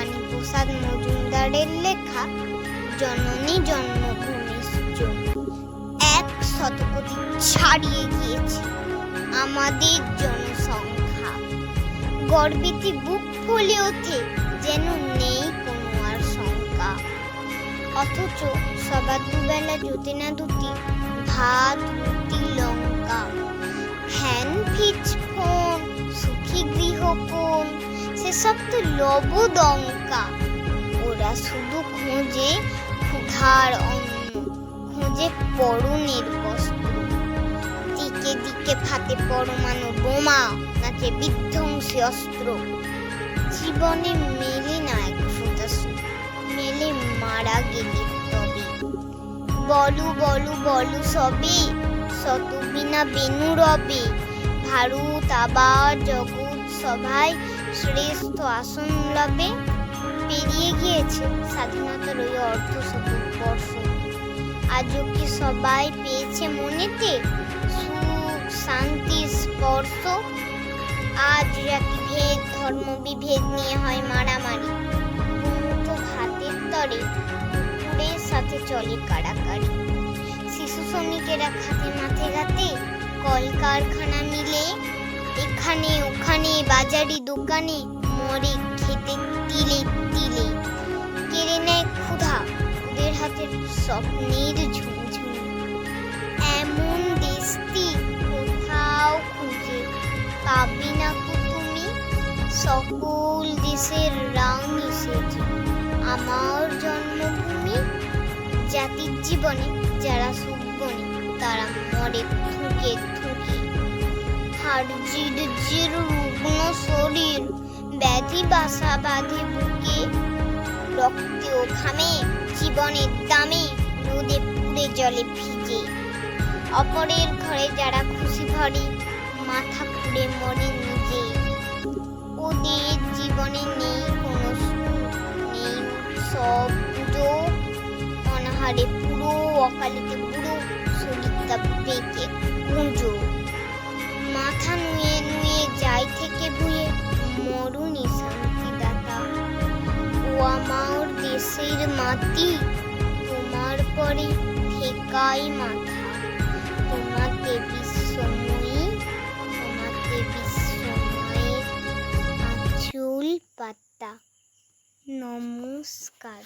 বাণীপ্রসাদ মজুমদারের লেখা জননী জন্মভূমির জন্য 100 কোটি ছাড়িয়ে গিয়েছে আমাদের জনসংখ্যা। গর্বেতে বুক ফুলে ওঠে, যেন নেই কোনো আর শঙ্কা। অথচ সবার দুবেলা জোটে না দুটি ভাত রুটি লঙ্কা। হ্যান ফিচ ফোন সুখী গৃহকোণ, সেসব তো লবদঙ্কা। ওরা শুধু খোঁজে ক্ষুধার অন্ন, খোঁজে পরনের বস্ত্র। দিকে দিকে ফাটে পরমাণু বোমা, নাচে বিধ্বংসী অস্ত্র। জীবনে মেলে না এক ফোঁটা সুখ, মেলে মারা গেলে তবে। বলু বলু বলু সবে, শত বিনা বেনু রবে। ভারত আবার জগৎ সভায় শ্রেষ্ঠ আসন লবে। পেরিয়ে গিয়েছে স্বাধীনতার ওই অর্ধশতবর্ষ। আজও কি সবাই পেয়েছে মনেতে সুখ শান্তির স্পর্শ? আজ জাতিভেদ ধর্ম বিভেদ নিয়ে হয় মারামারি। মুঠো ভাতের তরে কুকুরের সাথে চলে কাড়াকাড়ি। শিশু শ্রমিকেরা খাতে মাঠে ঘাতে, কলকারখানা মিলে এখানে ওখানে বাজারি দোকানে মরে খেতে তিলে তিলে। কেড়ে নেয় ক্ষুধা ওদের হাতের স্বপ্নের ঝুমঝুম। এমন দেশটি কোথাও খুঁজে পাবি না কো তুমি। সকল দেশের রানী সেজে আমার জন্মভূমি। জাতির জীবনে যারা সুখ বনে, তারা মরে থুকে থুকে। হাড় জির রুগ্ন শরীর, ব্যাধি বাসা বাঁধে বুকে। রক্তে ও ঘামে জীবনের দামে, রোদে পুড়ে জলে ভিজে। অপরের ঘরে যারা খুশি ভরে, মাথা পুড়ে মরে নিজে। ওদের জীবনে নেই কোনো সুখ, নেই উৎসব পুজো। অনাহারে পুরো, অকালেতে বুড়ো, শরীরটা বেঁকে গুঁজো। মাথা নুয়ে নুয়ে যায় থেকে ভুয়ে, মরুনি শান্তিদাতা। ও আমার দেশের মাটি, তোমার পরে ঠেকাই মাথা। তোমাতে বিশ্বময়ী, তোমাতে বিশ্বময়ের আঁচল পাতা। নমস্কার।